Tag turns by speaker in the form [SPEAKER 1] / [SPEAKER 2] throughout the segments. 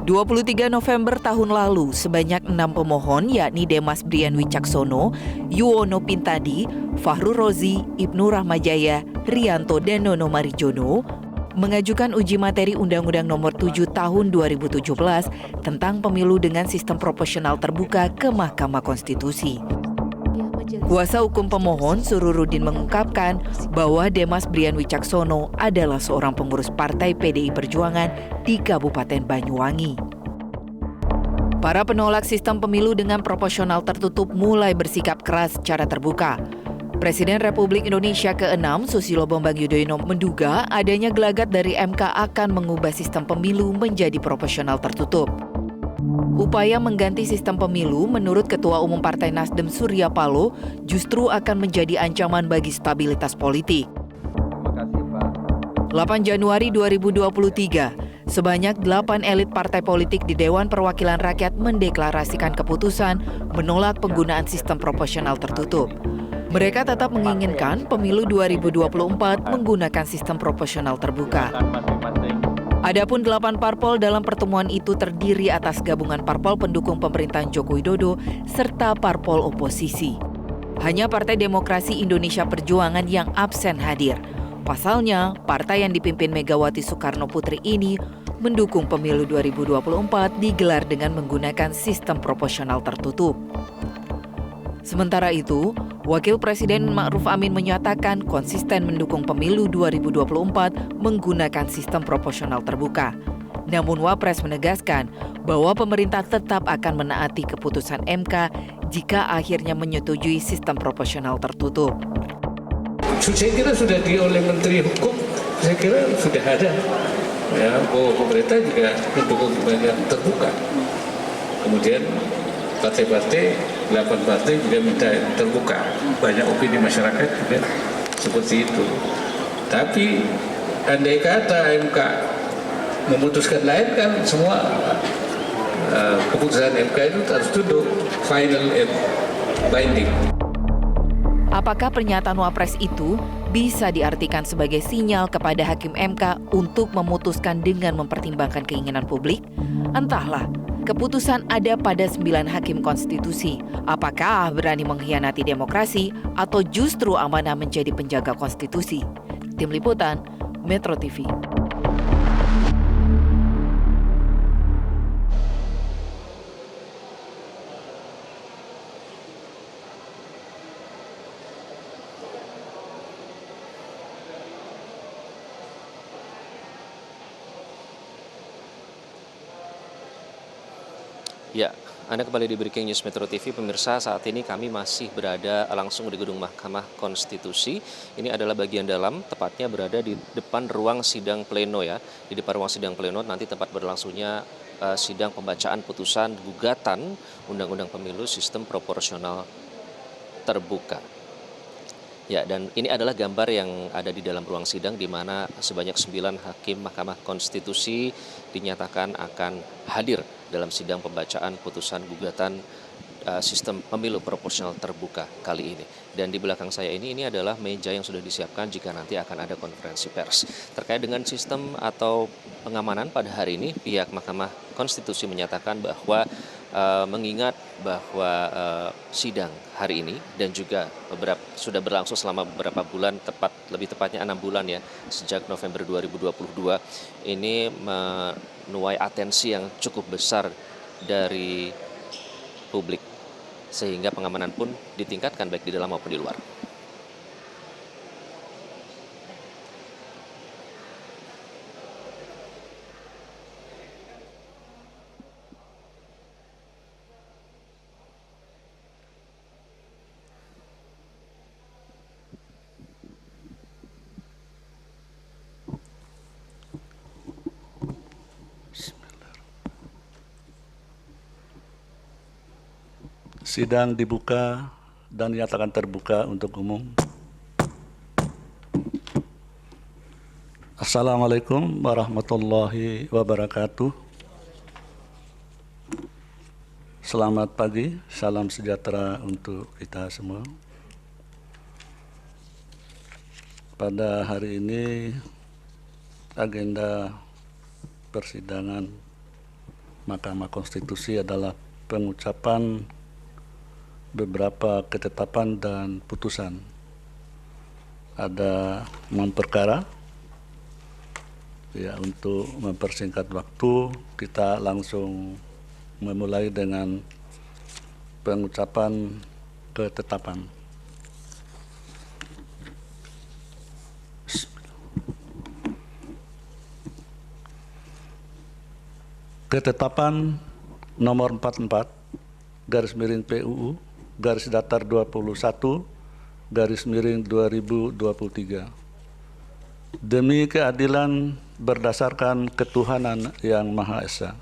[SPEAKER 1] 23 November tahun lalu, sebanyak 6 pemohon yakni Demas Brian Wicaksono, Yuwono Pintadi, Fahru Rozi, Ibnu Rahmajaya, Rianto, dan Nono Marijono mengajukan uji materi Undang-Undang Nomor 7 Tahun 2017 tentang pemilu dengan sistem proporsional terbuka ke Mahkamah Konstitusi. Kuasa hukum pemohon Sururudin mengungkapkan bahwa Demas Brian Wicaksono adalah seorang pengurus Partai PDI Perjuangan di Kabupaten Banyuwangi. Para penolak sistem pemilu dengan proporsional tertutup mulai bersikap keras secara terbuka. Presiden Republik Indonesia ke-6 Susilo Bambang Yudhoyono menduga adanya gelagat dari MK akan mengubah sistem pemilu menjadi proporsional tertutup. Upaya mengganti sistem pemilu menurut Ketua Umum Partai Nasdem Surya Paloh justru akan menjadi ancaman bagi stabilitas politik. 8 Januari 2023, sebanyak 8 elit partai politik di Dewan Perwakilan Rakyat mendeklarasikan keputusan menolak penggunaan sistem proporsional tertutup. Mereka tetap menginginkan pemilu 2024 menggunakan sistem proporsional terbuka. Adapun 8 parpol dalam pertemuan itu terdiri atas gabungan parpol pendukung pemerintahan Joko Widodo serta parpol oposisi. Hanya Partai Demokrasi Indonesia Perjuangan yang absen hadir. Pasalnya, partai yang dipimpin Megawati Soekarno Putri ini mendukung pemilu 2024 digelar dengan menggunakan sistem proporsional tertutup. Sementara itu, Wakil Presiden Ma'ruf Amin menyatakan konsisten mendukung pemilu 2024 menggunakan sistem proporsional terbuka. Namun Wapres menegaskan bahwa pemerintah tetap akan menaati keputusan MK jika akhirnya menyetujui sistem proporsional tertutup.
[SPEAKER 2] Saya kira sudah oleh Menteri Hukum, saya kira sudah ada. Ya, bahwa pemerintah juga mendukung pemilu terbuka. Kemudian partai-partai, 8 partai juga minta terbuka. Banyak opini masyarakat juga seperti itu. Tapi andai kata MK memutuskan lain kan semua keputusan MK itu harus tunduk final and binding.
[SPEAKER 1] Apakah pernyataan Wapres itu bisa diartikan sebagai sinyal kepada Hakim MK untuk memutuskan dengan mempertimbangkan keinginan publik? Entahlah. Keputusan ada pada 9 hakim konstitusi. Apakah berani mengkhianati demokrasi atau justru amanah menjadi penjaga konstitusi? Tim Liputan, Metro TV.
[SPEAKER 3] Ya, Anda kembali di Breaking News Metro TV. Pemirsa, saat ini kami masih berada langsung di gedung Mahkamah Konstitusi. Ini adalah bagian dalam, tepatnya berada di depan ruang sidang pleno ya. Di depan ruang sidang pleno nanti tempat berlangsungnya sidang pembacaan putusan gugatan Undang-Undang Pemilu Sistem Proporsional Terbuka. Ya, dan ini adalah gambar yang ada di dalam ruang sidang di mana sebanyak 9 hakim Mahkamah Konstitusi dinyatakan akan hadir dalam sidang pembacaan putusan gugatan sistem pemilu proporsional terbuka kali ini. Dan di belakang saya ini adalah meja yang sudah disiapkan jika nanti akan ada konferensi pers. Terkait dengan sistem atau pengamanan pada hari ini, pihak Mahkamah Konstitusi menyatakan bahwa mengingat bahwa sidang hari ini dan juga sudah berlangsung selama beberapa bulan, lebih tepatnya 6 bulan ya, sejak November 2022, ini menuai atensi yang cukup besar dari publik, sehingga pengamanan pun ditingkatkan baik di dalam maupun di luar.
[SPEAKER 4] Sidang dibuka dan dinyatakan terbuka untuk umum. Assalamualaikum warahmatullahi wabarakatuh. Selamat pagi, salam sejahtera untuk kita semua. Pada hari ini agenda persidangan Mahkamah Konstitusi adalah pengucapan beberapa ketetapan dan putusan. Ada 6 perkara. Ya, untuk mempersingkat waktu, kita langsung memulai dengan pengucapan ketetapan. Ketetapan nomor 44 garis miring PUU garis datar 21 garis miring 2023. Demi keadilan berdasarkan ketuhanan yang Maha Esa,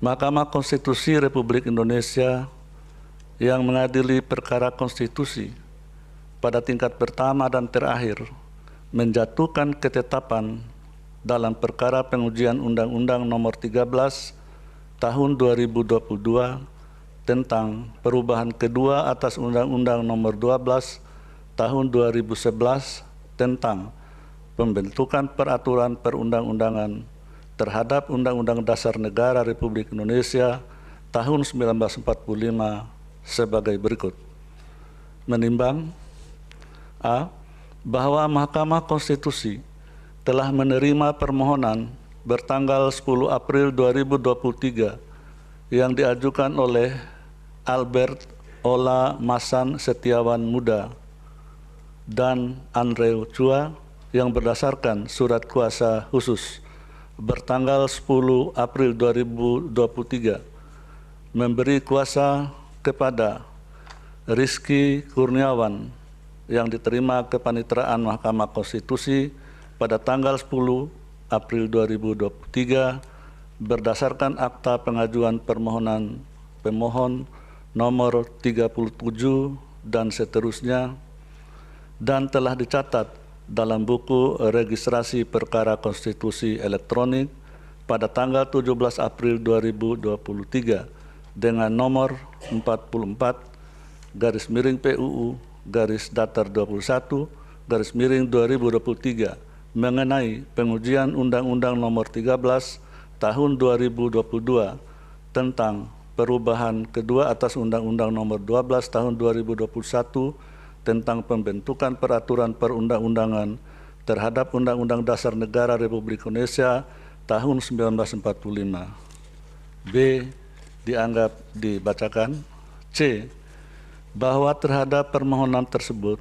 [SPEAKER 4] Mahkamah Konstitusi Republik Indonesia yang mengadili perkara konstitusi pada tingkat pertama dan terakhir menjatuhkan ketetapan dalam perkara pengujian Undang-Undang Nomor 13 Tahun 2022 tentang perubahan kedua atas Undang-Undang Nomor 12 Tahun 2011 tentang pembentukan peraturan perundang-undangan terhadap Undang-Undang Dasar Negara Republik Indonesia tahun 1945 sebagai berikut. Menimbang A. Bahwa Mahkamah Konstitusi telah menerima permohonan bertanggal 10 April 2023 yang diajukan oleh Albert Ola Masan Setiawan Muda dan Andrew Chua yang berdasarkan surat kuasa khusus bertanggal 10 April 2023 memberi kuasa kepada Rizky Kurniawan yang diterima kepanitraan Mahkamah Konstitusi pada tanggal 10 April 2023 berdasarkan akta pengajuan permohonan pemohon nomor 37 dan seterusnya dan telah dicatat dalam buku registrasi perkara konstitusi elektronik pada tanggal 17 April 2023 dengan nomor 44 garis miring PUU garis datar 21 garis miring 2023 mengenai pengujian Undang-Undang Nomor 13 Tahun 2022 tentang perubahan kedua atas Undang-Undang Nomor 12 Tahun 2021 tentang pembentukan peraturan perundang-undangan terhadap Undang-Undang Dasar Negara Republik Indonesia tahun 1945. B. Dianggap dibacakan. C. Bahwa terhadap permohonan tersebut,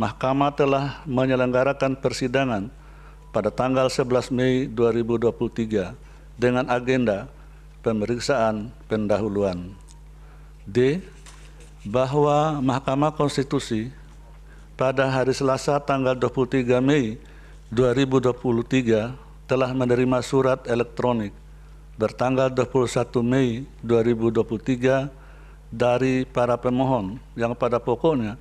[SPEAKER 4] Mahkamah telah menyelenggarakan persidangan pada tanggal 11 Mei 2023 dengan agenda pemeriksaan pendahuluan. D. Bahwa Mahkamah Konstitusi pada hari Selasa tanggal 23 Mei 2023 telah menerima surat elektronik bertanggal 21 Mei 2023 dari para pemohon yang pada pokoknya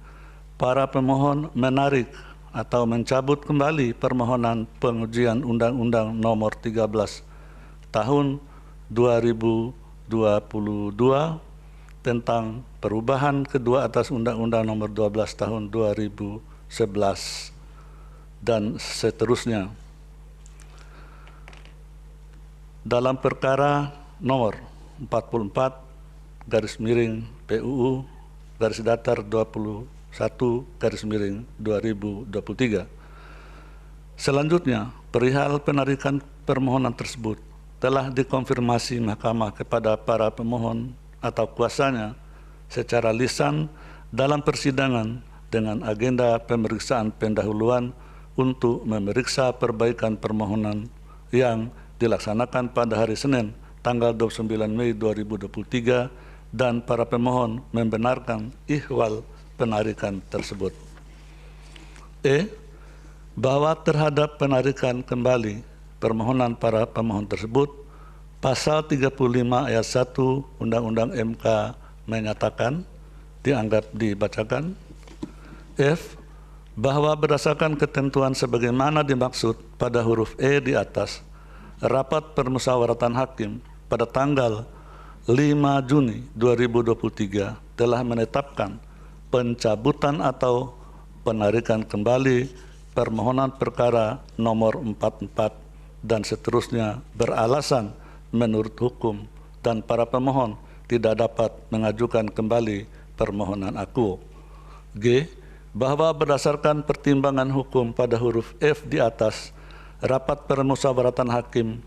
[SPEAKER 4] para pemohon menarik atau mencabut kembali permohonan pengujian Undang-Undang Nomor 13 Tahun 2022 tentang perubahan kedua atas Undang-Undang Nomor 12 Tahun 2011 dan seterusnya. Dalam perkara nomor 44 garis miring PUU garis datar 21 garis miring 2023. Selanjutnya, perihal penarikan permohonan tersebut telah dikonfirmasi Mahkamah kepada para pemohon atau kuasanya secara lisan dalam persidangan dengan agenda pemeriksaan pendahuluan untuk memeriksa perbaikan permohonan yang dilaksanakan pada hari Senin tanggal 29 Mei 2023 dan para pemohon membenarkan ihwal penarikan tersebut. E. Bahwa terhadap penarikan kembali permohonan para pemohon tersebut, Pasal 35 ayat 1 Undang-Undang MK menyatakan, dianggap dibacakan. F. Bahwa berdasarkan ketentuan sebagaimana dimaksud pada huruf E di atas, rapat permusyawaratan hakim pada tanggal 5 Juni 2023 telah menetapkan pencabutan atau penarikan kembali permohonan perkara nomor 44 dan seterusnya beralasan menurut hukum dan para pemohon tidak dapat mengajukan kembali permohonan aku. G. Bahwa berdasarkan pertimbangan hukum pada huruf F di atas, rapat permusyawaratan hakim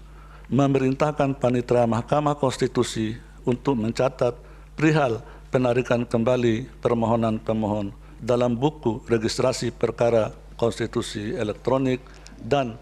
[SPEAKER 4] memerintahkan Panitera Mahkamah Konstitusi untuk mencatat perihal penarikan kembali permohonan pemohon dalam buku registrasi perkara konstitusi elektronik dan